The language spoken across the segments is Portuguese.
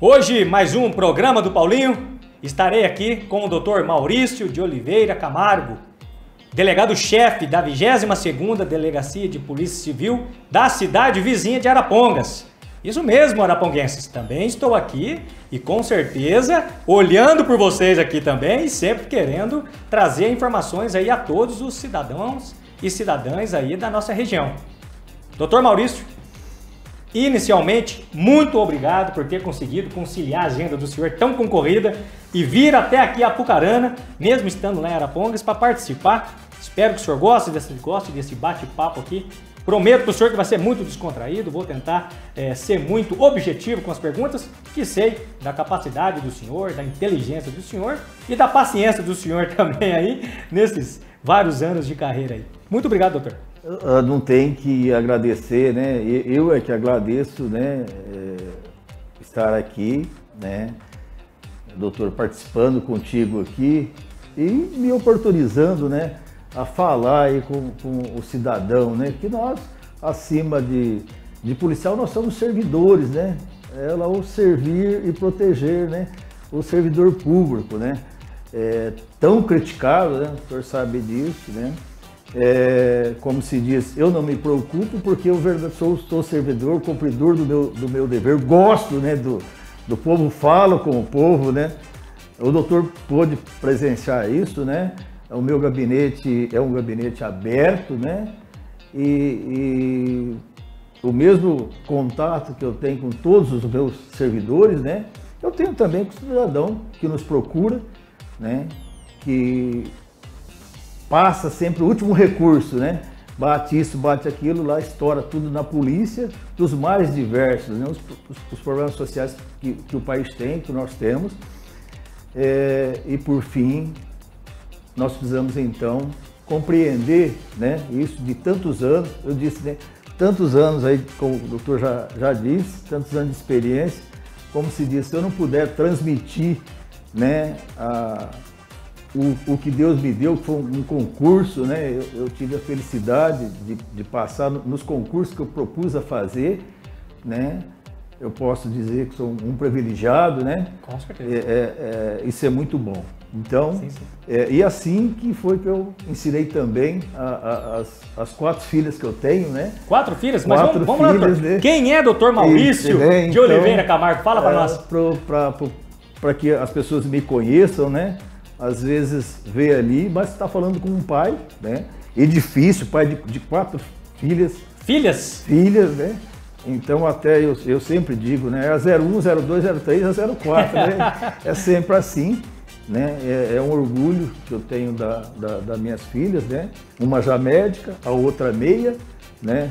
Hoje, mais um programa do Paulinho. Estarei aqui com o Dr. Maurício de Oliveira Camargo, delegado-chefe da 22ª Delegacia de Polícia Civil da cidade vizinha de Arapongas. Isso mesmo, araponguenses, também estou aqui e com certeza olhando por vocês aqui também e sempre querendo trazer informações aí a todos os cidadãos e cidadãs aí da nossa região. Dr. Maurício, inicialmente, muito obrigado por ter conseguido conciliar a agenda do senhor tão concorrida e vir até aqui a Apucarana, mesmo estando lá em Arapongas, para participar. Espero que o senhor goste desse bate-papo aqui. Prometo para o senhor que vai ser muito descontraído, vou tentar ser muito objetivo com as perguntas, que sei da capacidade do senhor, da inteligência do senhor e da paciência do senhor também aí, nesses vários anos de carreira aí. Muito obrigado, doutor. Não tem que agradecer, né? Eu é que agradeço, né? Estar aqui, né? Doutor, participando contigo aqui e me oportunizando, né? A falar aí com o cidadão, né? Que nós, acima de policial, nós somos servidores, né? Ela o servir e proteger, né? O servidor público, né? Tão criticado, né? O senhor sabe disso, né? Como se diz, eu não me preocupo porque eu sou servidor, cumpridor do meu dever, gosto, né? Do povo, falo com o povo, né? O doutor pôde presenciar isso, né? O meu gabinete é um gabinete aberto, né? E o mesmo contato que eu tenho com todos os meus servidores, né? Eu tenho também com o cidadão que nos procura, né? Que passa sempre o último recurso, né? Bate isso, bate aquilo, lá estoura tudo na polícia, dos mais diversos, né? Os problemas sociais que o país tem, que nós temos. E por fim, nós precisamos então compreender, né, isso de tantos anos, eu disse, né, tantos anos aí, como o doutor já disse, tantos anos de experiência, como se diz, se eu não puder transmitir, né, o que Deus me deu, que foi um concurso, né, eu tive a felicidade de passar nos concursos que eu propus a fazer, né, eu posso dizer que sou um privilegiado, né? Com certeza. Isso é muito bom. Então, sim, sim. E assim que foi que eu ensinei também as 4 filhas que eu tenho, né? 4 filhas? Mas vamos lá, doutor. Né? Quem é doutor Maurício de Oliveira Camargo? Fala para nós. Para que as pessoas me conheçam, né? Às vezes vê ali, mas está falando com um pai, né? E difícil, pai de 4 filhas. Filhas? Filhas, né? Então até eu sempre digo, né? É a 01, 02, 03, a 04, né? É sempre assim, né? É um orgulho que eu tenho das minhas filhas, né? Uma já médica, a outra meia, né?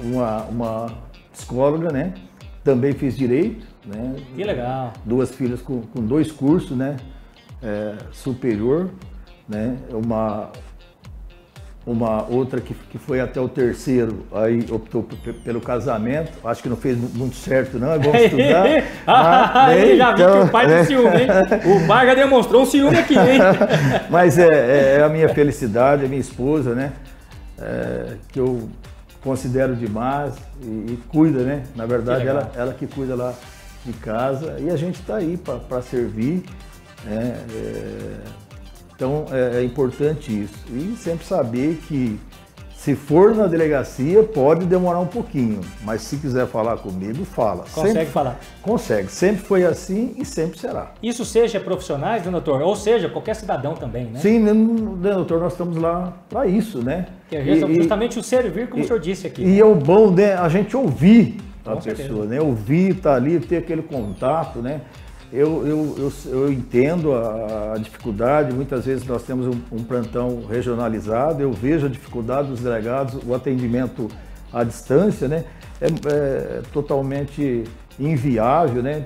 Uma psicóloga, né? Também fiz direito, né? Que legal. 2 filhas com 2 cursos, né? Superior, né? Uma outra que foi até o 3º, aí optou pelo casamento, acho que não fez muito certo não, é bom estudar. Mas, já vi que o pai tem ciúme, hein? O pai já demonstrou um ciúme aqui, hein? Mas é a minha felicidade, a minha esposa, né? Que eu considero demais e cuida, né? Na verdade, ela que cuida lá de casa e a gente está aí para servir, né? Então é importante isso e sempre saber que se for na delegacia pode demorar um pouquinho, mas se quiser falar comigo, fala. Consegue sempre falar? Consegue, sempre foi assim e sempre será. Isso seja profissionais, né, doutor? Ou seja, qualquer cidadão também, né? Sim, né, doutor, nós estamos lá para isso, né? Que é justamente o servir, como o senhor disse aqui. E é o bom, né, a gente ouvir a Com certeza. pessoa, né? Ouvir, estar ali, ter aquele contato, né? Eu entendo a dificuldade, muitas vezes nós temos um plantão regionalizado, eu vejo a dificuldade dos delegados, o atendimento à distância, né? É totalmente inviável, né?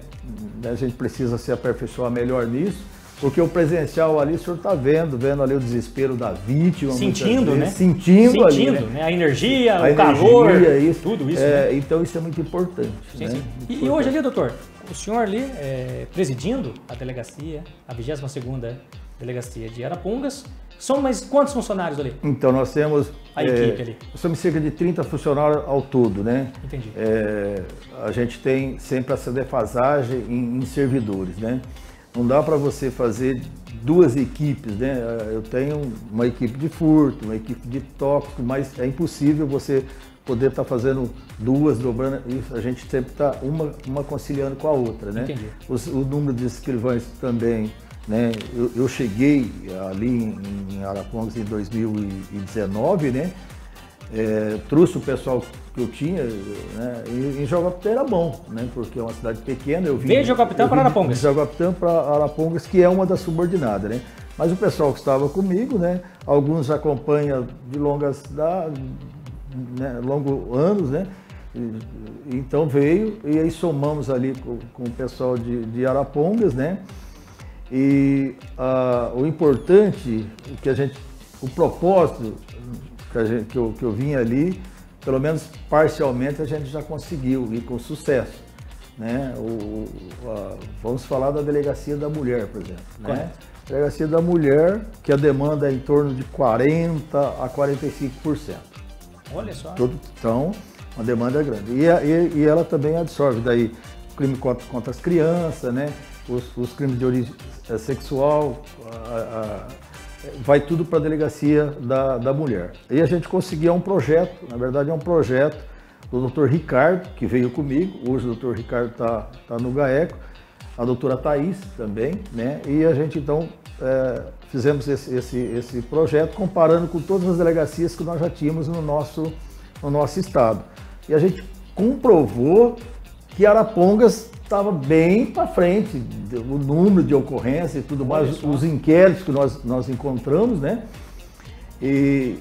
A gente precisa se aperfeiçoar melhor nisso, porque o presencial ali, o senhor está vendo ali o desespero da vítima. Sentindo, né? Sentindo ali, né? A energia, o calor, isso. Tudo isso. Né? Então isso é muito importante. Sim, né? sim. E hoje ali, doutor, o senhor ali presidindo a delegacia, a 22ª Delegacia de Arapongas, São mais quantos funcionários ali? Então nós temos a equipe ali. Nós temos cerca de 30 funcionários ao todo, né? Entendi. A gente tem sempre essa defasagem em servidores, né? Não dá para você fazer duas equipes, né? Eu tenho uma equipe de furto, uma equipe de tóxico, mas é impossível você poder estar fazendo duas, dobrando isso. A gente sempre está uma conciliando com a outra, né? Entendi. O número de escrivães também, né? Eu cheguei ali em Arapongas em 2019, né? Trouxe o pessoal que eu tinha, né? E em Jaguapitã era bom, né? Porque é uma cidade pequena. Veio de Jaguapitã para Arapongas? De Jaguapitã para Arapongas, que é uma das subordinadas, né? Mas o pessoal que estava comigo, né? Alguns acompanham de longos anos, né? Então veio e aí somamos ali com o pessoal de Arapongas, né? E o importante, o propósito que eu vim ali, pelo menos parcialmente a gente já conseguiu e com sucesso, né? Vamos falar da Delegacia da Mulher, por exemplo, né? Delegacia da Mulher, que a demanda é em torno de 40% a 45%. Olha só. Então, uma demanda grande. E ela também absorve daí o crime contra as crianças, né? Os crimes de origem sexual, vai tudo para a Delegacia da Mulher. E a gente conseguiu um projeto, na verdade é um projeto do Dr. Ricardo, que veio comigo, hoje o Dr. Ricardo está no GAECO, a doutora Thaís também, né? E a gente então fizemos esse projeto comparando com todas as delegacias que nós já tínhamos no nosso estado. E a gente comprovou que Arapongas estava bem para frente, o número de ocorrências e tudo mais, os inquéritos que nós encontramos, né? E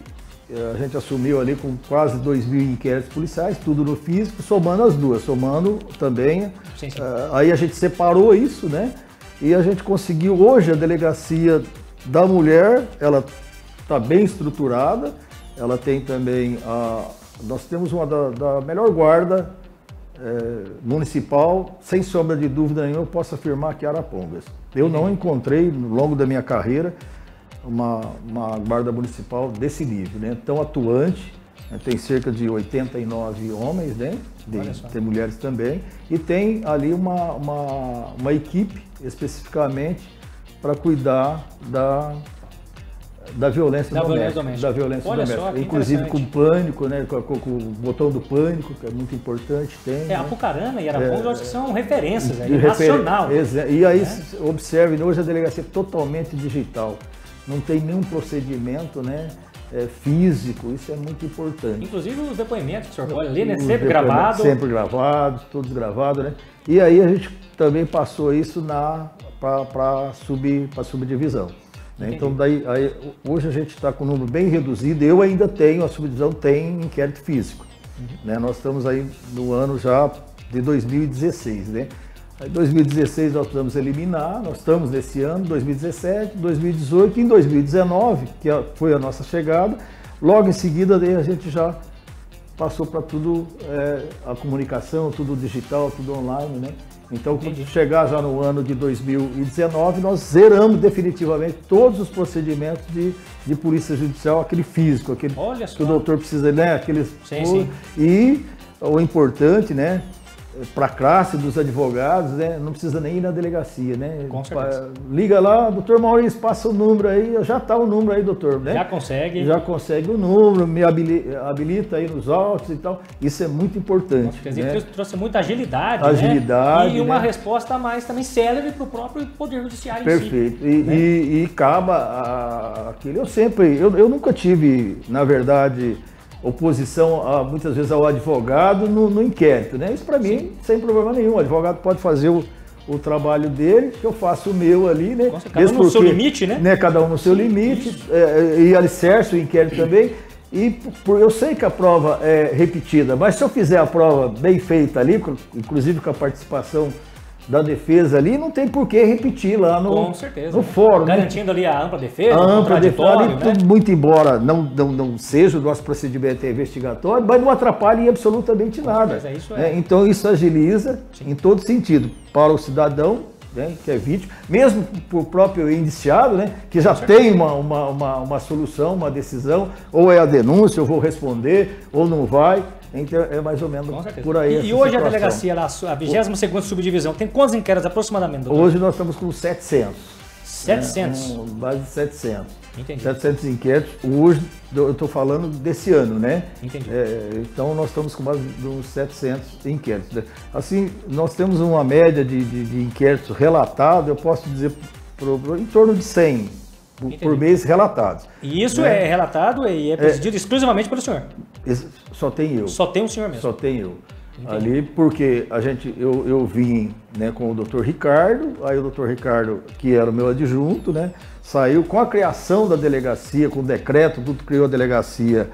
a gente assumiu ali com quase 2.000 inquéritos policiais, tudo no físico, somando as duas, somando também. Sim. Aí a gente separou isso, né? E a gente conseguiu, hoje a Delegacia da Mulher, ela está bem estruturada, ela tem também, nós temos uma da melhor guarda municipal, sem sombra de dúvida nenhuma, eu posso afirmar que é Arapongas. Eu não encontrei, no longo da minha carreira, uma guarda municipal desse nível, né? Tão atuante, né? Tem cerca de 89 homens, né? Tem mulheres também, e tem ali uma equipe especificamente para cuidar da violência doméstica. Inclusive com pânico, né? Com o botão do pânico, que é muito importante. Tem, Apucarana e Arapongas, eu acho que são referências nacional. E aí, observe, hoje a delegacia é totalmente digital. Não tem nenhum procedimento, né? Físico, isso é muito importante. Inclusive os depoimentos que o senhor pode ler, né? Sempre gravado. Sempre gravados, todos gravados, né? E aí a gente também passou isso para subdivisão. Né? Então hoje a gente está com um número bem reduzido, eu ainda tenho, a subdivisão tem inquérito físico. Né? Nós estamos aí no ano já de 2016, né? Em 2016 nós precisamos eliminar, nós estamos nesse ano, 2017, 2018 e em 2019, que foi a nossa chegada, logo em seguida daí a gente já passou para tudo, a comunicação, tudo digital, tudo online, né? Então, quando chegar já no ano de 2019, nós zeramos definitivamente todos os procedimentos de polícia judicial, aquele físico, aquele que o doutor precisa, né? Sim. E o importante, né? Para a classe dos advogados, né? Não precisa nem ir na delegacia, né? Com certeza. Liga lá, doutor Maurício, passa o número aí, já está o número aí, doutor, né? Já consegue. Já consegue o número, me habilita aí nos autos e tal. Isso é muito importante. Quer dizer, trouxe muita agilidade, né? E uma resposta mais também célere para o próprio Poder Judiciário Perfeito. em si. E acaba aquilo. Eu nunca tive, na verdade, oposição muitas vezes ao advogado no inquérito, né? Isso para mim, sem problema nenhum. O advogado pode fazer o trabalho dele, que eu faço o meu ali, né? Cada um no seu limite, né? Cada um no seu limite, e alicerce o inquérito também. E eu sei que a prova é repetida, mas se eu fizer a prova bem feita ali, inclusive com a participação da defesa ali, não tem por que repetir lá no fórum. Garantindo ali a ampla defesa, a ampla defesa, né? Muito embora não seja o nosso procedimento investigatório, mas não atrapalha em absolutamente nada. Isso Então isso agiliza em todo sentido, para o cidadão, né, que é vítima, mesmo por próprio indiciado, né, que já tem uma solução, uma decisão, ou é a denúncia, eu vou responder, ou não vai. Então é mais ou menos por aí. E hoje situação. A delegacia, lá, a 22ª subdivisão, tem quantos inquéritos aproximadamente, doutor? Hoje nós estamos com 700. 700? Né, base de 700. Entendi. 700 inquéritos. Hoje, eu estou falando desse ano, né? Entendi. Então nós estamos com mais de uns 700 inquéritos. Assim, nós temos uma média de inquéritos relatados, eu posso dizer, em torno de 100 por mês relatados. E isso, né, é relatado e é presidido exclusivamente pelo senhor? Só tem eu. Só tem o senhor mesmo? Só tem eu. Entendi. Ali, porque eu vim, né, com o Dr. Ricardo, aí o Dr. Ricardo, que era o meu adjunto, né, saiu com a criação da delegacia, com o decreto, tudo criou a delegacia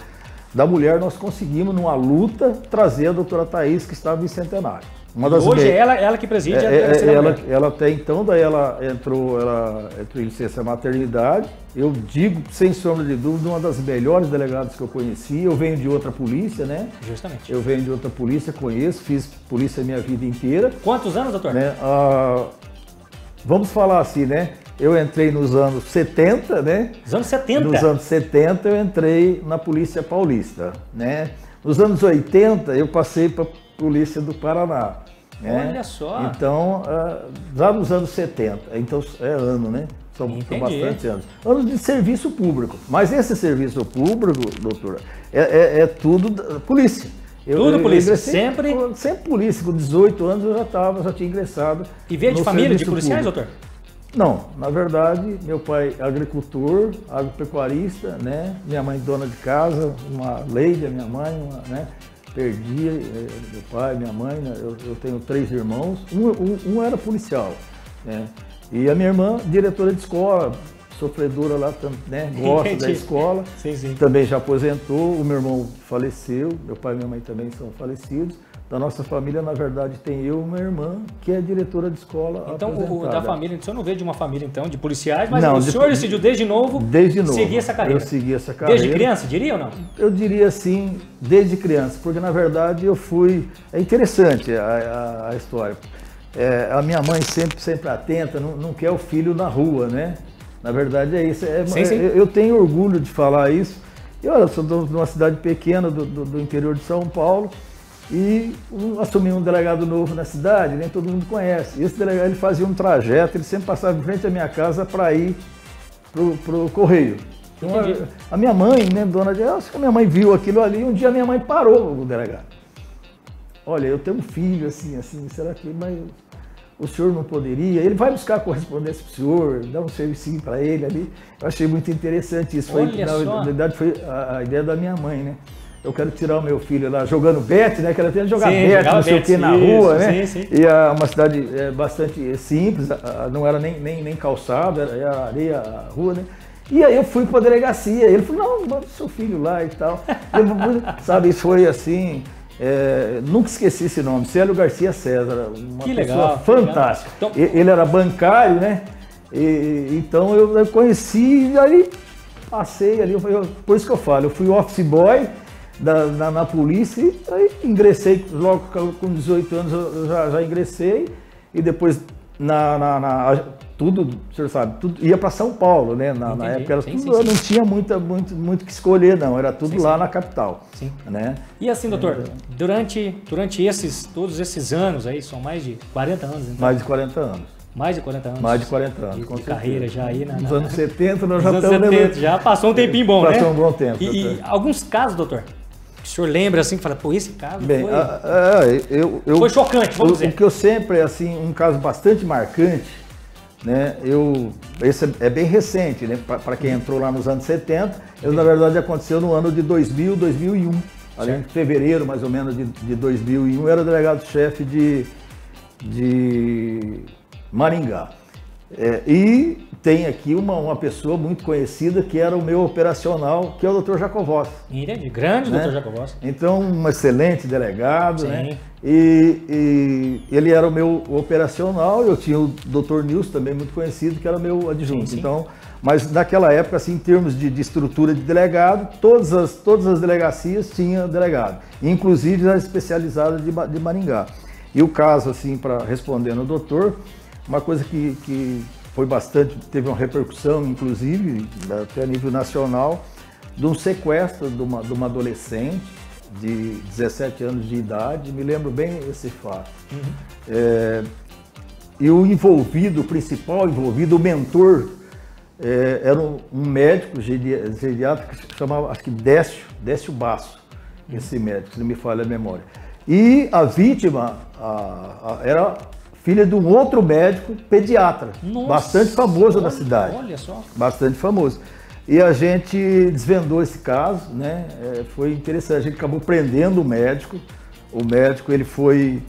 da mulher, nós conseguimos, numa luta, trazer a doutora Thaís, que estava em Centenário. Hoje é ela que preside a delegacia da mulher. Ela até então, daí ela entrou em licença maternidade. Eu digo, sem sombra de dúvida, uma das melhores delegadas que eu conheci. Eu venho de outra polícia, né? Justamente. Eu venho de outra polícia, conheço, fiz polícia a minha vida inteira. Quantos anos, doutor? Né? Vamos falar assim, né? Eu entrei nos anos 70, né? Nos anos 70? Nos anos 70 eu entrei na Polícia Paulista, né? Nos anos 80 eu passei para Polícia do Paraná. Né? Olha só! Então, já nos anos 70, então é ano, né? São bastante anos. Anos de serviço público. Mas esse serviço público, doutora, é tudo polícia. Tudo polícia? Sempre polícia. Com 18 anos eu já tinha ingressado. E veio de família de policiais, doutor? Não, na verdade, meu pai é agricultor, agropecuarista, né? Minha mãe dona de casa, uma lady, a minha mãe, né? Perdi meu pai, minha mãe, né? Eu tenho 3 irmãos, um era policial, né? E a minha irmã, diretora de escola, sofredora lá, né? Gosta da escola, sim. Também já aposentou, o meu irmão faleceu, meu pai e minha mãe também são falecidos. Da nossa família, na verdade, tem eu e uma irmã que é diretora de escola. Então, da família, o senhor não veio de uma família, então, de policiais, mas não, o senhor decidiu desde novo seguir essa carreira? Eu segui essa carreira. Desde criança, diria ou não? Eu diria assim, desde criança, porque na verdade eu fui... É interessante a história. A minha mãe sempre atenta, não quer o filho na rua, né? Na verdade é isso. Sim. Eu tenho orgulho de falar isso. Eu sou de uma cidade pequena do interior de São Paulo, e assumi um delegado novo na cidade, nem todo mundo conhece. Esse delegado, ele fazia um trajeto, ele sempre passava em frente à minha casa para ir pro correio. Então, a minha mãe, né, dona de... Acho que a minha mãe viu aquilo ali, um dia a minha mãe parou o delegado. Olha, eu tenho um filho assim, será que... Mas o senhor não poderia? Ele vai buscar a correspondência para o senhor, dá um servicinho para ele ali. Eu achei muito interessante isso. Na verdade, foi a ideia da minha mãe, né? Eu quero tirar o meu filho lá jogando bete, né? Que ela tem que jogar bete, não sei o que, na rua, né? Sim. E é uma cidade bastante simples, não era nem calçado, era areia, a rua, né? E aí eu fui para a delegacia, ele falou, não, manda o seu filho lá e tal. Sabe, isso foi assim, nunca esqueci esse nome, Célio Garcia César, uma pessoa fantástica. Então, ele era bancário, né? Então eu conheci, e aí passei ali, por isso que eu falo, eu fui office boy, na polícia, e aí ingressei, logo com 18 anos eu já ingressei, e depois tudo, o senhor sabe, tudo ia para São Paulo, né? Na época era tudo, não tinha muito que escolher, não, era tudo lá na capital. Sim. Né? E assim, doutor, durante todos esses anos aí, são mais de 40 anos, então? Mais de 40 anos. Mais de 40 anos. Mais de 40 anos. De carreira já aí nos anos 70, nós já estamos... 70, já passou um tempinho bom, né? Passou um bom tempo. E alguns casos, doutor, que o senhor lembra assim, que fala, pô, esse caso foi chocante, vamos dizer. O que eu sempre, assim, um caso bastante marcante, né? Esse é bem recente, né? Para quem entrou lá nos anos 70, na verdade aconteceu no ano de 2000, 2001. Ali em fevereiro, mais ou menos, de 2001, eu era delegado-chefe de Maringá. E tem aqui uma pessoa muito conhecida que era o meu operacional, que é o Dr. Jacovós. Entendi, grande, né? Dr. Jacovós. Então, um excelente delegado, sim, né? E ele era o meu operacional, eu tinha o Dr. Nilson também muito conhecido, que era o meu adjunto. Sim. Então, mas naquela época, assim, em termos de estrutura de delegado, todas as delegacias tinham delegado, inclusive as especializadas de Maringá. E o caso, assim, para responder no doutor, uma coisa que foi bastante, teve uma repercussão, inclusive, até a nível nacional, de um sequestro de uma adolescente de 17 anos de idade, me lembro bem esse fato. E o envolvido, o principal envolvido, o mentor, era um médico geriatra que se chamava, acho que Décio Basso, esse médico, se não me falha a memória. E a vítima era filha de um outro médico pediatra, nossa, bastante famoso da cidade. Olha só. Bastante famoso. E a gente desvendou esse caso, né? Foi interessante, a gente acabou prendendo o médico. O médico, ele foi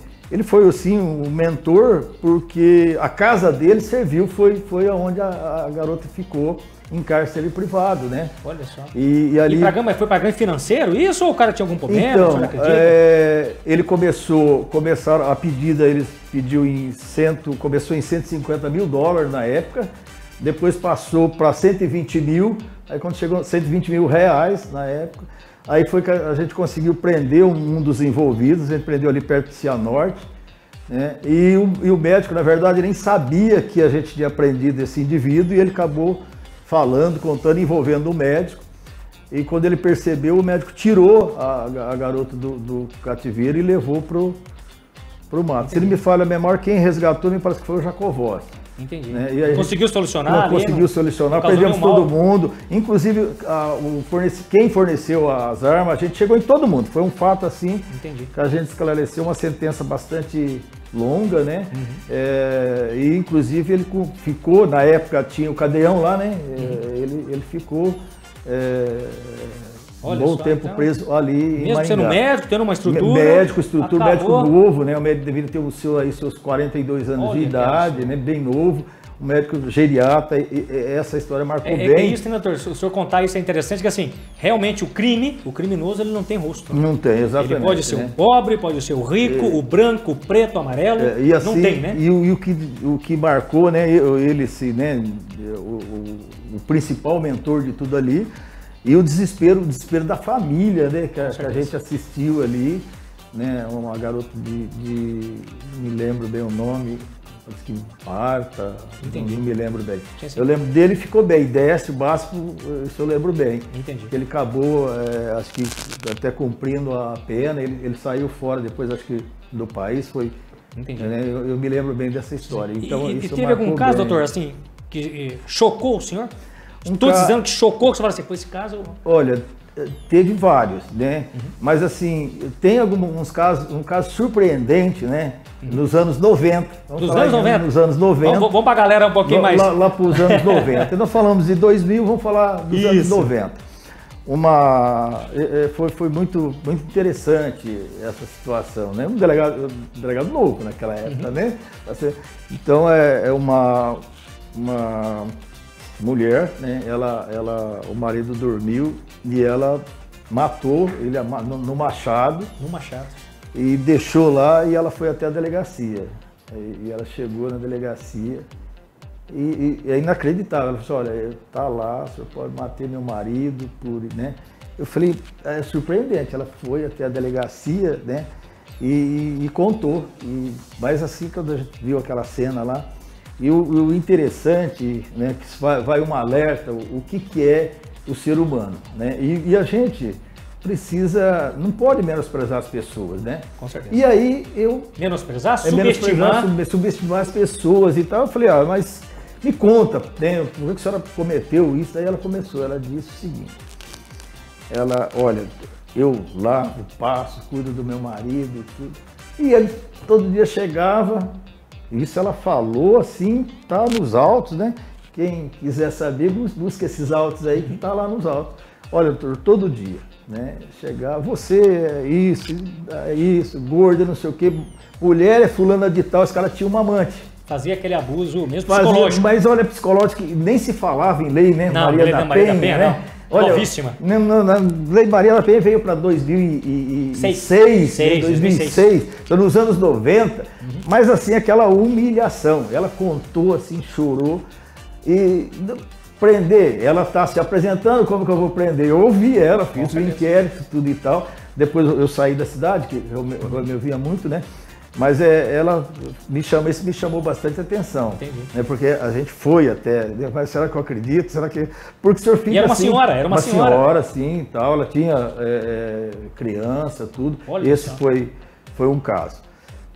assim, um mentor, porque a casa dele serviu, foi onde a garota ficou, em cárcere privado, né? Olha só. E ali... foi para ganho financeiro isso, ou o cara tinha algum problema? Então, ele começaram a pedida, eles pediu começou em 150 mil dólares na época, depois passou para 120 mil, aí quando chegou a 120 mil reais na época, aí foi que a gente conseguiu prender um dos envolvidos, a gente prendeu ali perto de Cianorte, né? E o médico, na verdade, nem sabia que a gente tinha prendido esse indivíduo e ele acabou falando, contando, envolvendo o médico. E quando ele percebeu, o médico tirou a garota do cativeiro e levou pro mato. Entendi. Se ele me falha a memória, quem resgatou me parece que foi o Jacovós. Entendi. Né? E aí conseguiu solucionar? Conseguiu solucionar, perdemos todo mundo. Inclusive, quem forneceu as armas, a gente chegou em todo mundo. Foi um fato assim, entendi, que a gente esclareceu, uma sentença bastante longa, né? E inclusive ele ficou, na época tinha o cadeão lá, né? Ele ficou um bom tempo então, preso ali em Maringá. Mesmo sendo médico, tendo uma estrutura. Médico novo, né? O médico deveria ter seus 42 anos de idade, né? Bem novo. Um médico geriatra, essa história marcou bem. É isso, né, doutor? Se o senhor contar isso é interessante, que assim, realmente o criminoso, ele não tem rosto. Não tem, exatamente. Ele pode ser o pobre, pode ser o rico, o branco, o preto, o amarelo, e assim, não tem, né? E o que marcou, né, né, o principal mentor de tudo ali, e o desespero da família, né, que a gente assistiu ali, né, uma garota me lembro bem o nome, acho que Marta, não me lembro bem. Eu lembro dele, ficou bem, Décio Basso, isso eu lembro bem. Entendi. Ele acabou, acho que até cumprindo a pena, ele saiu fora depois, acho que do país, foi... Entendi. Né, eu me lembro bem dessa história. Então, e teve algum caso, doutor, assim, que chocou o senhor? Estou dizendo que chocou, que você fala assim, pô, esse caso... Olha, teve vários, né? Mas assim, tem alguns casos, um caso surpreendente, né? Nos anos 90. Nos anos 90? Nos anos 90. Vamos para a galera um pouquinho mais... Lá para os anos 90. Nós falamos de 2000, vamos falar dos anos 90. Foi muito interessante essa situação, né? Um delegado novo naquela época, né? Então, uma mulher, né? O marido dormiu e ela matou ele no machado. No machado. E deixou lá e ela foi até a delegacia. E ela chegou na delegacia e é inacreditável. Ela falou assim, olha, tá lá, o senhor pode matar meu marido, né? Eu falei, é surpreendente. Ela foi até a delegacia, né? E contou. Mas assim, quando a gente viu aquela cena lá, e o interessante, né, que vai um alerta, o que é o ser humano, né? E a gente precisa, não pode menosprezar as pessoas, né? Com certeza. E aí Menosprezar, subestimar as pessoas e tal. Eu falei, mas me conta, né, por que a senhora cometeu isso? Aí ela disse o seguinte, olha, eu lavo, passo, cuido do meu marido e tudo. E ele todo dia chegava, isso ela falou assim, tá nos autos, né? Quem quiser saber, busca esses autos aí que tá lá nos autos. Olha, doutor, todo dia, né? Chegava, você é isso, gorda, não sei o quê, mulher é fulana de tal, esse cara tinha uma amante. Fazia aquele abuso mesmo psicológico. Mas olha, psicológico, nem se falava em lei, né? Não, Maria da Penha, né? Olha, novíssima. Na Lei Maria da Penha veio para 2006, então nos anos 90, mas assim, aquela humilhação, ela contou assim, chorou, e prender, ela está se apresentando, como que eu vou prender? Eu ouvi ela, fiz o inquérito, tudo e tal, depois eu saí da cidade, que eu me ouvia muito, né? Mas isso me chamou bastante atenção. Entendi. Né, porque a gente foi até, mas será que eu acredito? Será que... Porque o senhor fica E era uma assim, senhora, era uma senhora. senhora, sim, tal, ela tinha criança, tudo. Olha Esse só. foi um caso.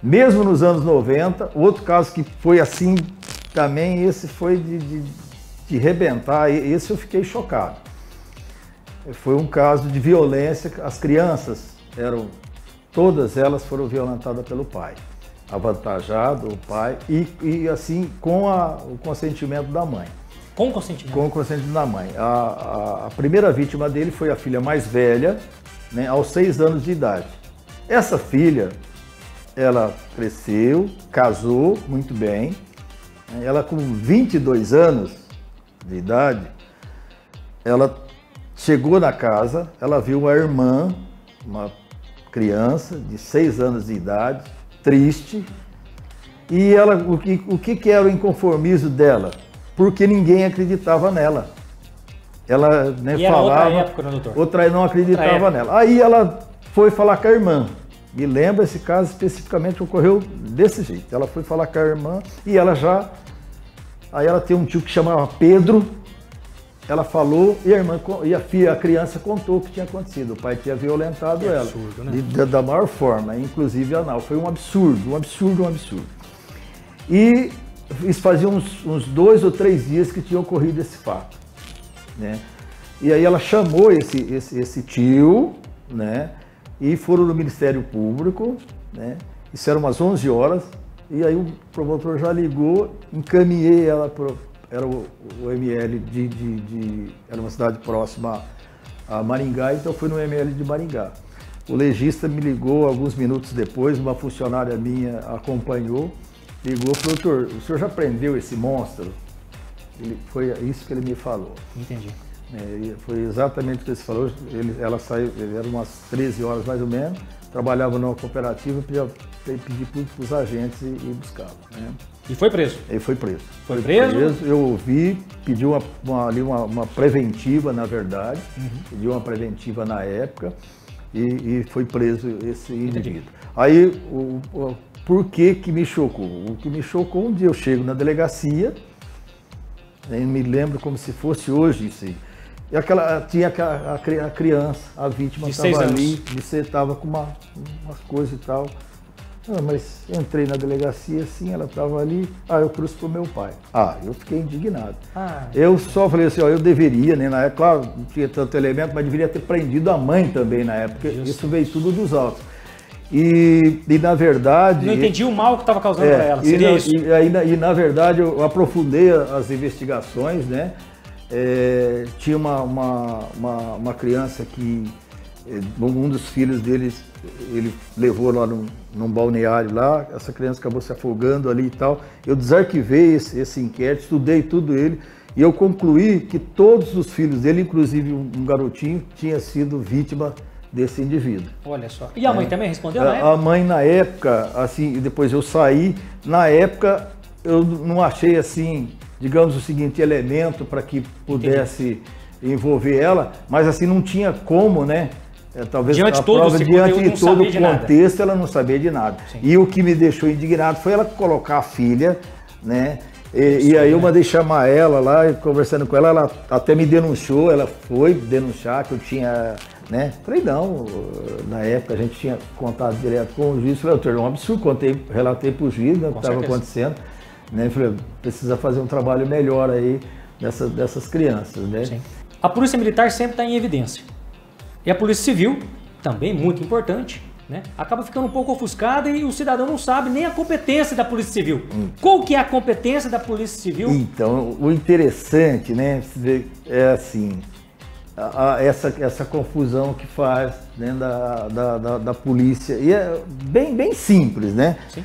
Mesmo nos anos 90, outro caso que foi assim também, esse foi de rebentar, esse eu fiquei chocado. Foi um caso de violência, as crianças todas elas foram violentadas pelo pai, avantajado o pai e assim com o consentimento da mãe. Com consentimento? Com o consentimento da mãe. A primeira vítima dele foi a filha mais velha, né, aos 6 anos de idade. Essa filha, ela cresceu, casou muito bem, ela com 22 anos de idade, ela chegou na casa, ela viu a irmã, uma criança de 6 anos de idade, triste, e ela, o que era o inconformismo dela? Porque ninguém acreditava nela. Ela, né, e era falava, outra época, né, doutor? Outra não acreditava nela. Aí ela foi falar com a irmã. Me lembro, esse caso especificamente ocorreu desse jeito. Ela foi falar com a irmã e ela já... Aí ela tem um tio que chamava Pedro. Ela falou e a irmã e a criança contou o que tinha acontecido. O pai tinha violentado ela. Absurdo, né? Da maior forma, inclusive anal. Foi um absurdo, um absurdo, um absurdo. E isso fazia uns 2 ou 3 dias que tinha ocorrido esse fato, né? E aí ela chamou esse tio, né? E foram no Ministério Público, né? Isso era umas 11 horas, e aí o promotor já ligou, encaminhei ela para... Era o ML era uma cidade próxima a Maringá, então fui no ML de Maringá. O legista me ligou alguns minutos depois, uma funcionária minha acompanhou, ligou e falou: doutor, o senhor já prendeu esse monstro? Foi isso que ele me falou. Entendi. Foi exatamente o que ele falou. Ela saiu, eram umas 13 horas mais ou menos, trabalhava numa cooperativa, pedi para os agentes e buscava, né? E foi preso? Ele foi preso. Foi preso? Eu ouvi, pediu uma preventiva, na verdade, pediu uma preventiva na época e foi preso esse indivíduo. Aí, por que me chocou? O que me chocou, um dia eu chego na delegacia, eu me lembro como se fosse hoje isso aí. E tinha a criança, a vítima estava ali, você estava com umas coisas e tal. Mas entrei na delegacia assim, ela estava ali, eu cruzo pro meu pai. Eu fiquei indignado. Eu só falei assim, eu deveria, né, na época, claro, não tinha tanto elemento, mas deveria ter prendido a mãe também na época, isso veio tudo dos autos. E na verdade... Não entendi o mal que estava causando para ela, seria isso? E na verdade eu aprofundei as investigações, né, tinha uma criança que um dos filhos deles, ele levou lá num balneário lá, essa criança acabou se afogando ali e tal. Eu desarquivei esse inquérito, estudei tudo ele e eu concluí que todos os filhos dele, inclusive um garotinho, tinha sido vítima desse indivíduo. Olha só. E a mãe também respondeu na época? A mãe na época, assim, depois eu saí, na época eu não achei assim, digamos o seguinte, elemento para que pudesse envolver ela, mas assim não tinha como, né? Talvez diante a prova, diante de todo o contexto, ela não sabia de nada. Sim. E o que me deixou indignado foi ela colocar a filha, né? E aí eu mandei chamar ela lá, conversando com ela, ela até me denunciou, ela foi denunciar que eu tinha, né? Falei, não, na época a gente tinha contato direto com o juiz, falei, doutor, é um absurdo, relatei para o juiz, né, o que estava acontecendo, né? Falei, precisa fazer um trabalho melhor aí dessas crianças, né? Sim. A Polícia Militar sempre está em evidência. E a Polícia Civil, também muito importante, né, acaba ficando um pouco ofuscada e o cidadão não sabe nem a competência da Polícia Civil. Qual que é a competência da Polícia Civil? Então, o interessante, né, é assim, essa confusão que faz dentro da polícia. E é bem simples, né? Sim.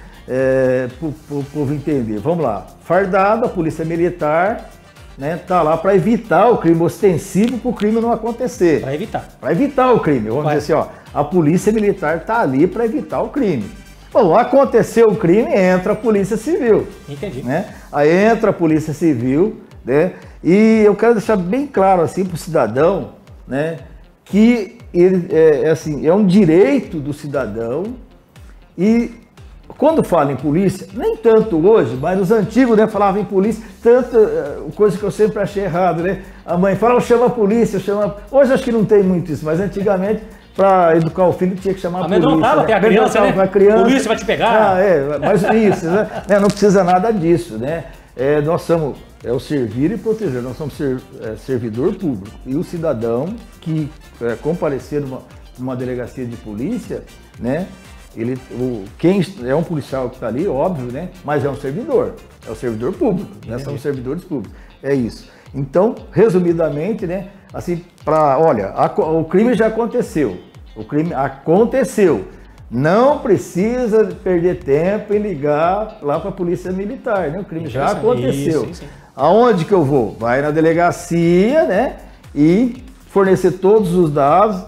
Para o povo entender. Vamos lá, fardado, a Polícia Militar... né, tá lá para evitar o crime, ostensivo para o crime não acontecer. Para evitar. Para evitar o crime. Vamos dizer assim, a Polícia Militar tá ali para evitar o crime. Bom, aconteceu o crime, entra a Polícia Civil. Entendi. Né? Aí entra a Polícia Civil, né? E eu quero deixar bem claro assim para o cidadão, né, que ele é um direito do cidadão e quando fala em polícia, nem tanto hoje, mas nos antigos, né, falavam em polícia, tanto, coisa que eu sempre achei errado, né? A mãe fala, chama a polícia, chama... Hoje acho que não tem muito isso, mas antigamente, para educar o filho, tinha que chamar a polícia. Amedrontava até a criança, né? Criança. Polícia vai te pegar. Mas isso, né? Não precisa nada disso, né? Nós somos, o servir e proteger, nós somos servidor público. E o cidadão que comparecer numa delegacia de polícia, né? Quem é um policial que está ali, óbvio, né? Mas é um servidor público, né? Somos servidores públicos, é isso. Então, resumidamente, né? Assim, olha, o crime já aconteceu, não precisa perder tempo em ligar lá para a polícia militar, né? O crime já aconteceu. Sim. Aonde que eu vou? Vai na delegacia, né? E fornecer todos os dados,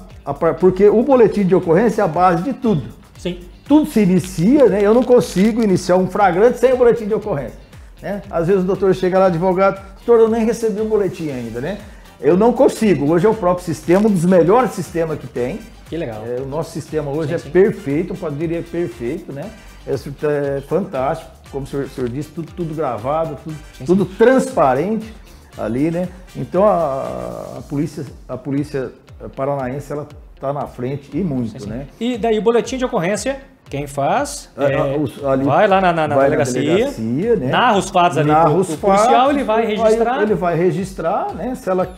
porque o boletim de ocorrência é a base de tudo. Sim. Tudo se inicia, né? Eu não consigo iniciar um flagrante sem o boletim de ocorrência, né? Às vezes o doutor chega lá, advogado, doutor, eu nem recebi o boletim ainda, né? Eu não consigo. Hoje é o próprio sistema, um dos melhores sistemas que tem. Que legal. O nosso sistema hoje sim. Perfeito, eu diria perfeito, né? É fantástico, como o senhor disse, tudo gravado, tudo transparente ali, né? Então a polícia paranaense, ela está na frente e muito, sim. Né? E daí o boletim de ocorrência, quem faz, vai lá na delegacia, né? Narra os fatos ali pro policial, ele vai registrar. Ele vai registrar, né? Se ela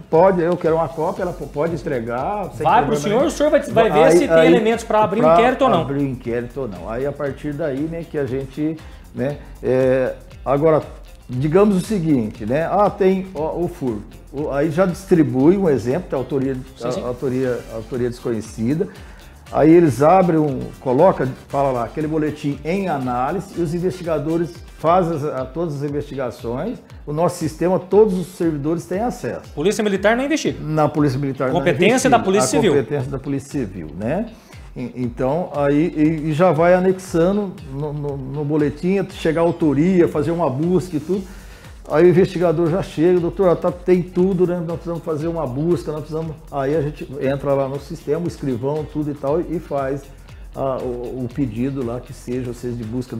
pode, eu quero uma cópia, ela pode entregar. Vai para o senhor vai ver se tem elementos para abrir o inquérito ou não. Abrir o inquérito ou não. Aí a partir daí, né, que a gente, né? Agora, digamos o seguinte, né? Tem o furto. Aí já distribui um exemplo, tem autoria desconhecida. Aí eles abrem, fala lá, aquele boletim em análise e os investigadores fazem todas as investigações. O nosso sistema, todos os servidores têm acesso. Polícia Militar não investiga. Na Polícia Militar não investiga. Competência da Polícia Civil. Competência da Polícia Civil, né? Então, aí já vai anexando no boletim, chegar a autoria, fazer uma busca e tudo. Aí o investigador já chega, doutor, tem tudo, né? Nós precisamos fazer uma busca, Aí a gente entra lá no sistema, o escrivão, tudo e tal, e faz o pedido lá, que seja de busca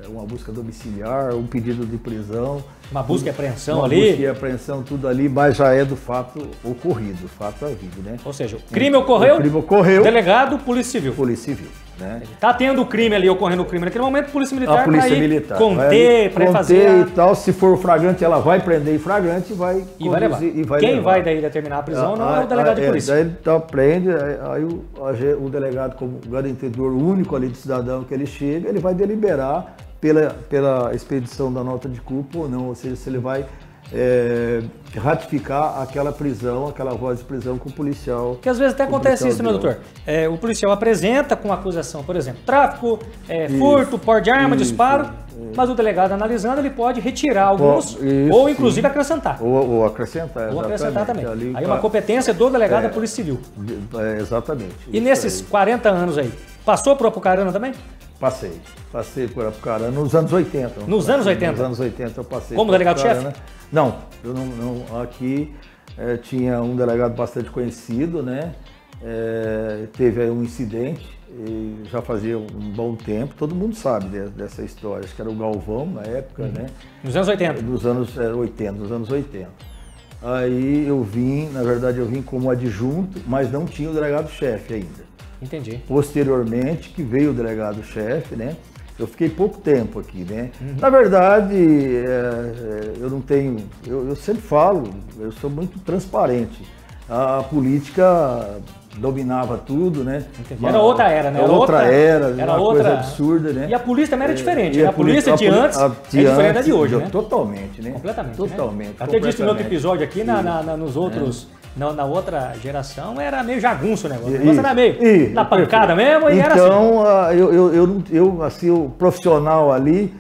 uma busca domiciliar, um pedido de prisão. Uma busca e apreensão ali? Uma busca e apreensão, tudo ali, mas já é do fato ocorrido, o fato havido, né? Ou seja, o crime ocorreu, delegado, Polícia Civil. Polícia Civil. Né? Tá tendo o crime ali, ocorrendo o crime naquele momento, Polícia Militar, a Polícia Militar conter, fazer e tal, se for flagrante, ela vai prender em flagrante e vai levar. Quem vai daí determinar a prisão não é o delegado de polícia. Daí ele prende, aí o delegado, como garantidor único ali do cidadão que ele chega, ele vai deliberar pela expedição da nota de culpa ou não, ou seja, se ele vai ratificar aquela prisão, aquela voz de prisão com o policial. Porque às vezes até acontece isso, né, doutor? O policial apresenta com acusação, por exemplo, tráfico, furto, porte de arma, disparo, mas o delegado analisando, ele pode retirar alguns ou inclusive acrescentar. Ou acrescentar, ou acrescentar também. Aí uma competência do delegado da Polícia Civil. Exatamente. E nesses 40 anos aí, passou por Apucarana também? Passei por Apucarana nos anos 80. Nos anos 80? Nos anos 80 eu passei. Como delegado-chefe? Não, eu não. Aqui tinha um delegado bastante conhecido, né? Teve aí um incidente, já fazia um bom tempo, todo mundo sabe dessa história, acho que era o Galvão na época, né? Nos anos 80? Nos anos 80. Aí eu vim como adjunto, mas não tinha o delegado-chefe ainda. Entendi. Posteriormente, que veio o delegado-chefe, né? Eu fiquei pouco tempo aqui, né? Na verdade, eu não tenho... Eu sempre falo, eu sou muito transparente. A política dominava tudo, né? Era outra era, né? Era uma coisa absurda, né? E a polícia também era diferente, né? A polícia de antes é diferente da de hoje, né? Totalmente, né? Completamente. Totalmente. Até disse no outro episódio aqui, nos outros... Na outra geração era meio jagunço o negócio. O negócio era meio na pancada mesmo e era assim. Então, assim, o profissional ali,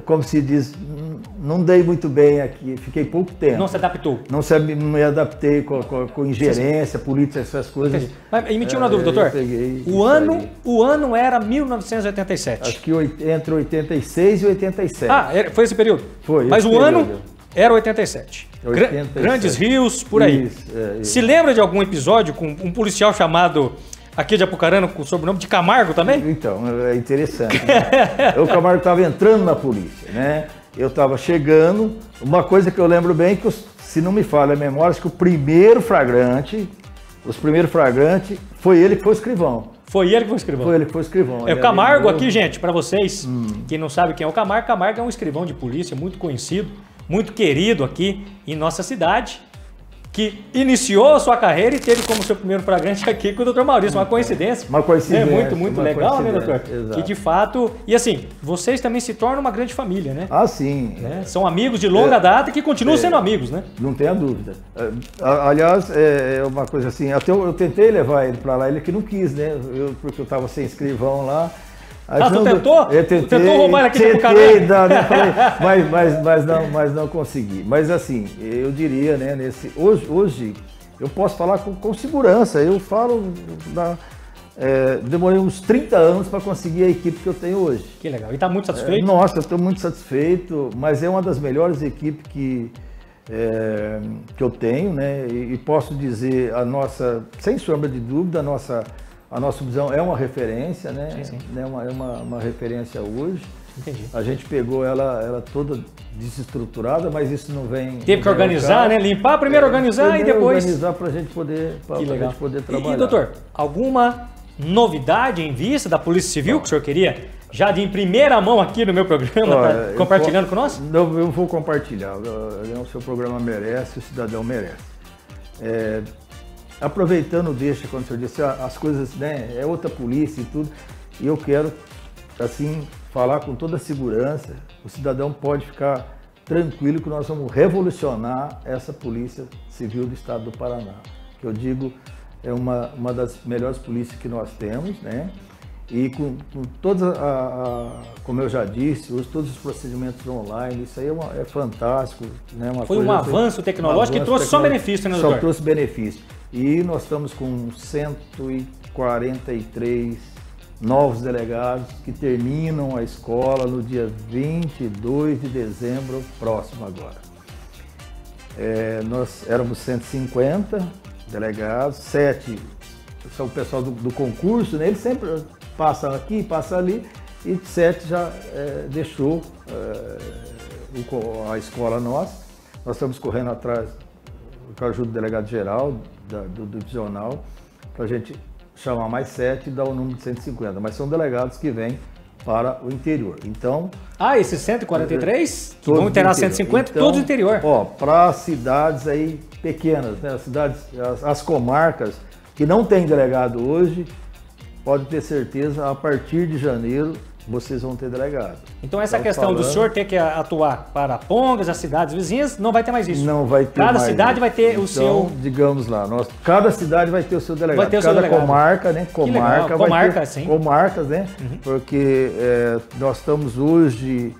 como se diz, não dei muito bem aqui, fiquei pouco tempo. Não se adaptou? Não me adaptei com ingerência, política, essas coisas. Mas me tira uma dúvida, doutor. O ano era 1987. Acho que entre 86 e 87. Foi esse período? Foi. Mas o ano era 87. Grandes rios, por aí. Isso. Se lembra de algum episódio com um policial chamado aqui de Apucarana com o sobrenome de Camargo também? Então, é interessante. Né? O Camargo estava entrando na polícia, né? Eu estava chegando. Uma coisa que eu lembro bem, que se não me falha a memória, acho que os primeiros flagrantes, foi ele que foi o escrivão. Foi ele que foi o escrivão? Foi ele que foi o escrivão. É o Camargo aqui, gente, para vocês que não sabem quem é o Camargo. Camargo é um escrivão de polícia muito conhecido, muito querido aqui em nossa cidade, que iniciou a sua carreira e teve como seu primeiro flagrante aqui com o Dr. Maurício. Uma coincidência. Uma coincidência. Muito legal, né, doutor? Exato. Que de fato... E assim, vocês também se tornam uma grande família, né? Ah, sim. Né? São amigos de longa data que continuam sendo amigos, né? Não tenha dúvida. Aliás, é uma coisa assim, até eu tentei levar ele para lá, ele que não quis, né? Porque eu estava sem escrivão lá. Tu tentou? Eu tentei, tentou roubar ele aqui de Apucarana? mas não consegui. Mas assim, eu diria, né, hoje eu posso falar com segurança. Eu falo, demorei uns 30 anos para conseguir a equipe que eu tenho hoje. Que legal. E está muito satisfeito? Nossa, eu estou muito satisfeito, mas é uma das melhores equipes que eu tenho, né? E posso dizer, sem sombra de dúvida, a nossa visão é uma referência, né? Sim. É uma referência hoje. Entendi. A gente pegou ela toda desestruturada, mas isso não vem... Teve que organizar, né? Limpar, primeiro organizar e depois... organizar para a gente poder trabalhar. E doutor, alguma novidade em vista da Polícia Civil que o senhor queria já de em primeira mão aqui no meu programa, compartilhando com nós? Não, eu vou compartilhar. O seu programa merece, o cidadão merece. Aproveitando, quando o senhor disse, as coisas, né, é outra polícia e tudo, e eu quero, assim, falar com toda a segurança, o cidadão pode ficar tranquilo que nós vamos revolucionar essa Polícia Civil do Estado do Paraná, que eu digo é uma das melhores polícias que nós temos, né? E com todas, como eu já disse, todos os procedimentos online, isso aí é fantástico. Né? Foi um avanço tecnológico que trouxe só benefício, né, doutor? Só trouxe benefício. E nós estamos com 143 novos delegados que terminam a escola no dia 22 de dezembro próximo agora. Nós éramos 150 delegados, 7 são o pessoal do concurso, né? Eles sempre passam aqui, passam ali, e 7 já deixou a escola nossa. Nós estamos correndo atrás com a ajuda do delegado-geral, do divisional, para a gente chamar mais 7 e dar o número de 150, mas são delegados que vêm para o interior. Então... esses 143 que vão ter 150, então, todos do interior. Para cidades aí pequenas, né? As comarcas que não tem delegado hoje, pode ter certeza, a partir de janeiro vocês vão ter delegado. Então essa questão do senhor ter que atuar para Pongas, as cidades vizinhas, não vai ter mais isso? Não vai ter Cada mais cidade isso. vai ter então, o seu... digamos lá, cada cidade vai ter o seu delegado. Vai ter o seu cada delegado. Comarca, né? Comarcas, né? Uhum. Porque nós estamos hoje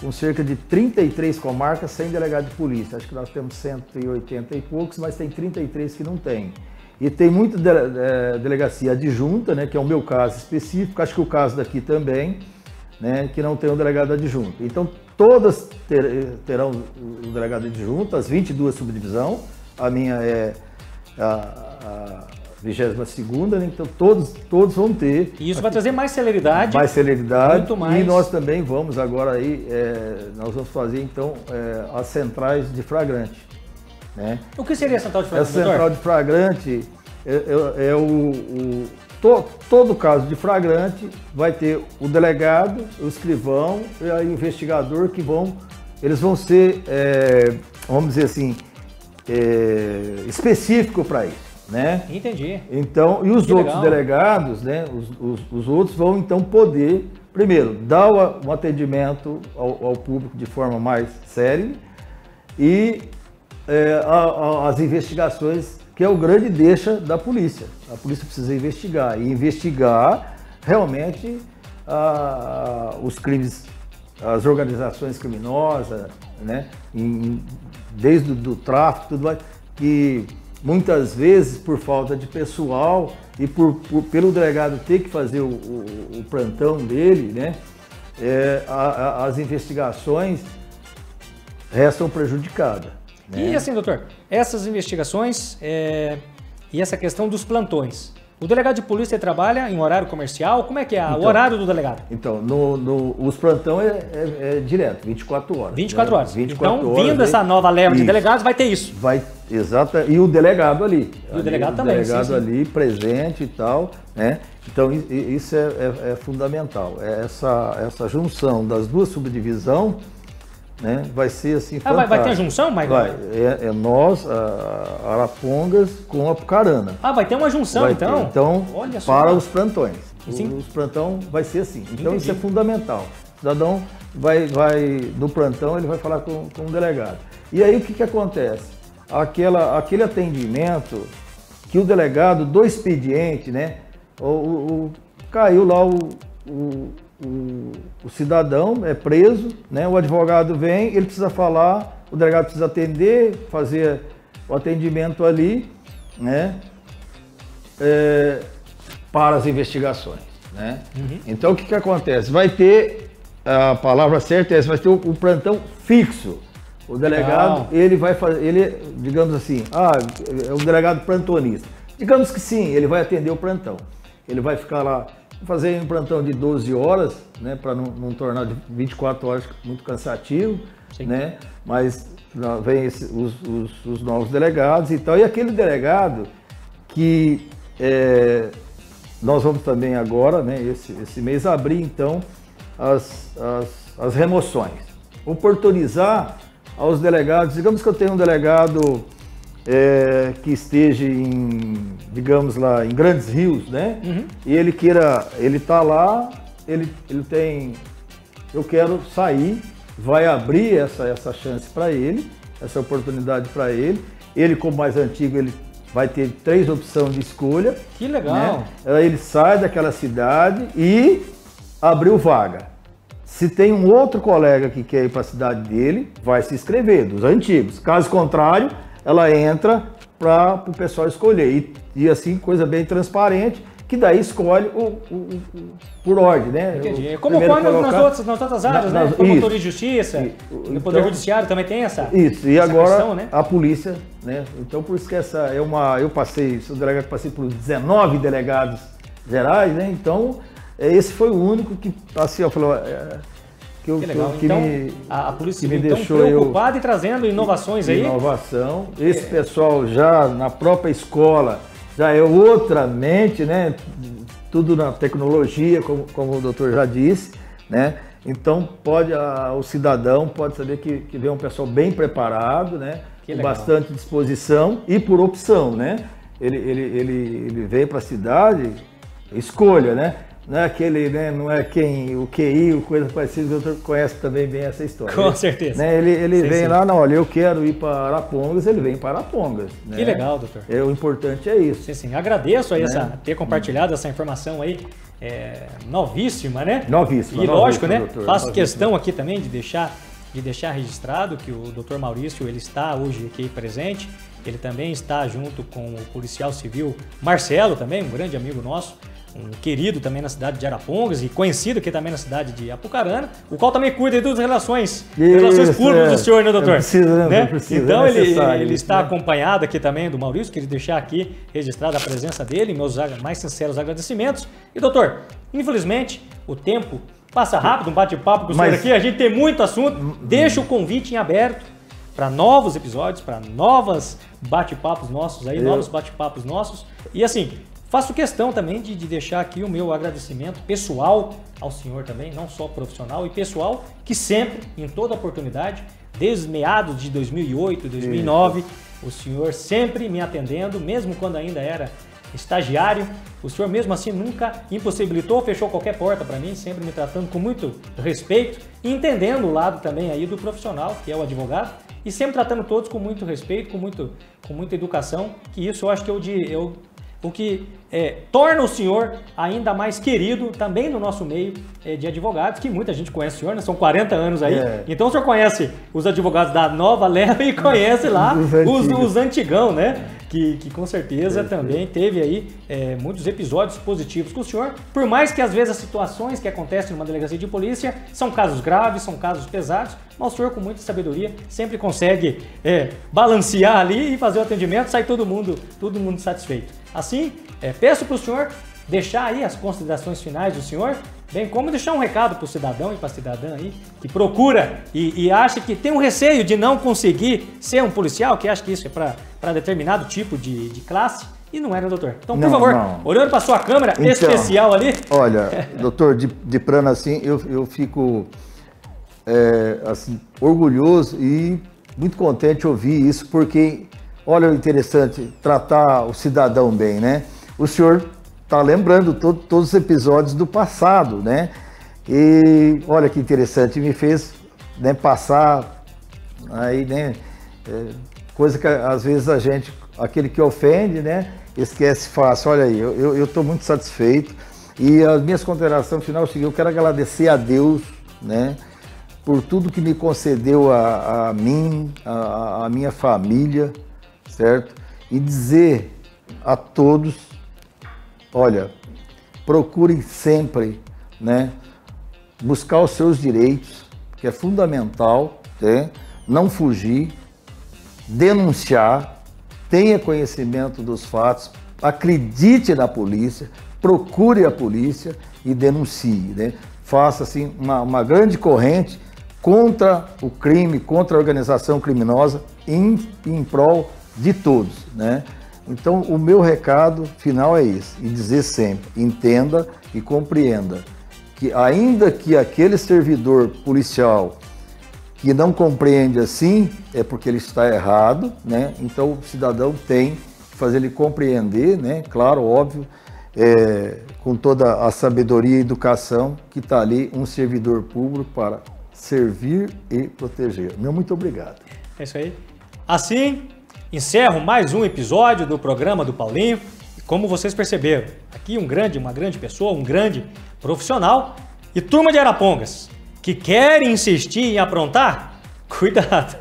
com cerca de 33 comarcas sem delegado de polícia. Acho que nós temos 180 e poucos, mas tem 33 que não tem. E tem muita delegacia adjunta, né, que é o meu caso específico, acho que o caso daqui também, né, que não tem um delegado adjunto. Então, todas terão o delegado adjunto, as 22 subdivisão, a minha é a 22ª, né, então todos vão ter. E isso vai trazer mais celeridade. Mais celeridade. Muito mais. E nós também vamos agora aí, nós vamos fazer então as centrais de flagrante. Né? O que seria a central de flagrante, doutor? A central de flagrante todo caso de flagrante vai ter o delegado, o escrivão e o investigador eles vão ser, vamos dizer assim, específico para isso, né? Entendi. Então, e os outros delegados, né? Os outros vão então poder, primeiro, dar um atendimento ao público de forma mais séria e as investigações, que é o grande deixa da polícia. A polícia precisa investigar, e investigar realmente os crimes, as organizações criminosas, né? Desde o tráfico, tudo mais, que muitas vezes, por falta de pessoal e pelo delegado ter que fazer o plantão dele, né? As investigações restam prejudicadas. E assim, doutor, essas investigações e essa questão dos plantões, O delegado de polícia trabalha em horário comercial? Como é que é o horário do delegado? Então, os plantão é direto, 24 horas. 24 horas. 24 então, horas, vindo essa nova leva de delegados, vai ter isso. Exato. E o delegado ali. E o delegado também. O delegado sim. ali, presente e tal, né? Então, isso é fundamental. Essa junção das duas subdivisões, né, vai ser assim fantástico. Vai ter a junção, Maicon? Vai. Nós, Arapongas com Apucarana. Vai ter uma junção, então? Então, olha só, para os plantões. Sim. Os plantão vai ser assim. Então, Entendi. isso é fundamental. O cidadão vai no plantão, ele vai falar com o delegado. E aí, o que acontece? Aquele atendimento que o delegado do expediente, né? Caiu lá o cidadão é preso, né? O advogado vem, ele precisa falar, o delegado precisa atender, fazer o atendimento ali, né? Para as investigações, né? Uhum. Então o que acontece? Vai ter, a palavra certa é essa, vai ter o plantão fixo. O delegado, ele vai fazer, digamos assim, é um delegado plantonista. Digamos que sim, ele vai atender o plantão. Ele vai ficar lá, fazer um plantão de 12 horas, né, para não tornar de 24 horas muito cansativo, sim, né? Mas vem os novos delegados e tal. E aquele delegado que nós vamos também agora, né, esse mês, abrir então as remoções. Oportunizar aos delegados, digamos que eu tenho um delegado que esteja digamos lá, em Grandes Rios, né? Uhum. E ele está lá, ele tem, eu quero sair, vai abrir essa chance para ele, essa oportunidade para ele. Ele, como mais antigo, ele vai ter 3 opções de escolha. Que legal! Né? Aí ele sai daquela cidade e abriu vaga. Se tem um outro colega que quer ir para a cidade dele, vai se inscrever, dos antigos. Caso contrário, ela entra para o pessoal escolher. E assim, coisa bem transparente, que daí escolhe por ordem, né? Entendi. Como ocorre nas outras áreas, né? Promotoria de Justiça, no Poder Judiciário também tem essa isso, e agora questão, né? A polícia, né? Então por isso que eu passei, sou delegado, passei por 19 delegados gerais, né? Então esse foi o único que, assim, eu falei, que legal. Que então, me, a Polícia Civil então preocupada e trazendo inovações aí. Inovação. Esse pessoal já na própria escola já é outra mente, né? Tudo na tecnologia, como o doutor já disse, né? Então o cidadão pode saber que vem um pessoal bem preparado, né? Com bastante disposição e por opção, né? Ele veio para a cidade, escolha, né? Não é aquele, né? Não é o QI, coisa parecida, o doutor conhece também bem essa história. Com certeza. Né? Ele vem lá, não, olha, eu quero ir para Arapongas, ele vem para Arapongas. Né? Que legal, doutor. O importante é isso. Sim. Agradeço aí ter compartilhado essa informação aí, novíssima, né? Novíssima. E lógico, né? Doutor, faço questão aqui também de deixar registrado que o doutor Maurício, ele está hoje aqui presente. Ele também está junto com o policial civil Marcelo, também, um grande amigo nosso. Um querido também na cidade de Arapongas e conhecido aqui também na cidade de Apucarana, o qual também cuida das relações públicas do senhor, né, doutor? Precisa, né? Precisa, então ele está acompanhado aqui também do Maurício, queria deixar aqui registrada a presença dele, meus mais sinceros agradecimentos. E doutor, infelizmente o tempo passa rápido, um bate-papo com o senhor aqui, a gente tem muito assunto, deixa o convite em aberto para novos episódios, para novos bate-papos nossos aí, novos bate-papos nossos. E assim, faço questão também de deixar aqui o meu agradecimento pessoal ao senhor também, não só profissional e pessoal, que sempre, em toda oportunidade, desde meados de 2008, 2009, o senhor sempre me atendendo, mesmo quando ainda era estagiário, o senhor mesmo assim nunca impossibilitou, fechou qualquer porta para mim, sempre me tratando com muito respeito e entendendo o lado também aí do profissional, que é o advogado, e sempre tratando todos com muito respeito, com muita educação, que isso eu acho que o que torna o senhor ainda mais querido também no nosso meio de advogados, que muita gente conhece o senhor, né? São 40 anos aí. Então o senhor conhece os advogados da nova leva e conhece lá os antigão, né? Que com certeza também teve aí muitos episódios positivos com o senhor, por mais que às vezes as situações que acontecem numa delegacia de polícia são casos graves, são casos pesados, mas o senhor com muita sabedoria sempre consegue balancear ali e fazer o atendimento, sai todo mundo satisfeito. Assim, peço para o senhor deixar aí as considerações finais do senhor, bem como deixar um recado para o cidadão e para a cidadã aí, que procura e acha que tem um receio de não conseguir ser um policial, que acha que isso é para determinado tipo de classe, e não era, doutor. Então, por favor, olhando para a sua câmera especial ali... Olha, doutor, de plano assim, eu fico assim, orgulhoso e muito contente de ouvir isso, porque, olha o interessante, tratar o cidadão bem, né? O senhor está lembrando todos os episódios do passado, né? E olha que interessante, me fez, né, passar aí, né? Coisa que às vezes a gente, aquele que ofende, né, esquece fácil. Olha aí, eu estou muito satisfeito. E as minhas considerações final, eu quero agradecer a Deus, né, por tudo que me concedeu a mim, a minha família, certo? E dizer a todos, olha, procurem sempre, né, buscar os seus direitos, que é fundamental, né? Não fugir, denunciar, tenha conhecimento dos fatos, acredite na polícia, procure a polícia e denuncie, né? Faça assim uma grande corrente contra o crime, contra a organização criminosa, em prol de todos, né? Então, o meu recado final é esse, e dizer sempre, entenda e compreenda que ainda que aquele servidor policial que não compreende assim, é porque ele está errado, né? Então, o cidadão tem que fazer ele compreender, né? Claro, óbvio, com toda a sabedoria e educação que está ali um servidor público para servir e proteger. Meu muito obrigado. É isso aí. Assim, encerro mais um episódio do programa do Paulinho. E como vocês perceberam, aqui uma grande pessoa, um grande profissional. E turma de Arapongas, que querem insistir em aprontar, cuidado.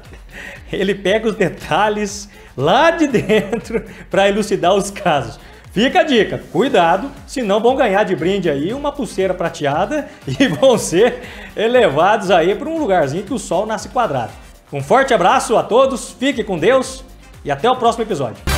Ele pega os detalhes lá de dentro para elucidar os casos. Fica a dica, cuidado, senão vão ganhar de brinde aí uma pulseira prateada e vão ser elevados aí para um lugarzinho que o sol nasce quadrado. Um forte abraço a todos, fique com Deus e até o próximo episódio.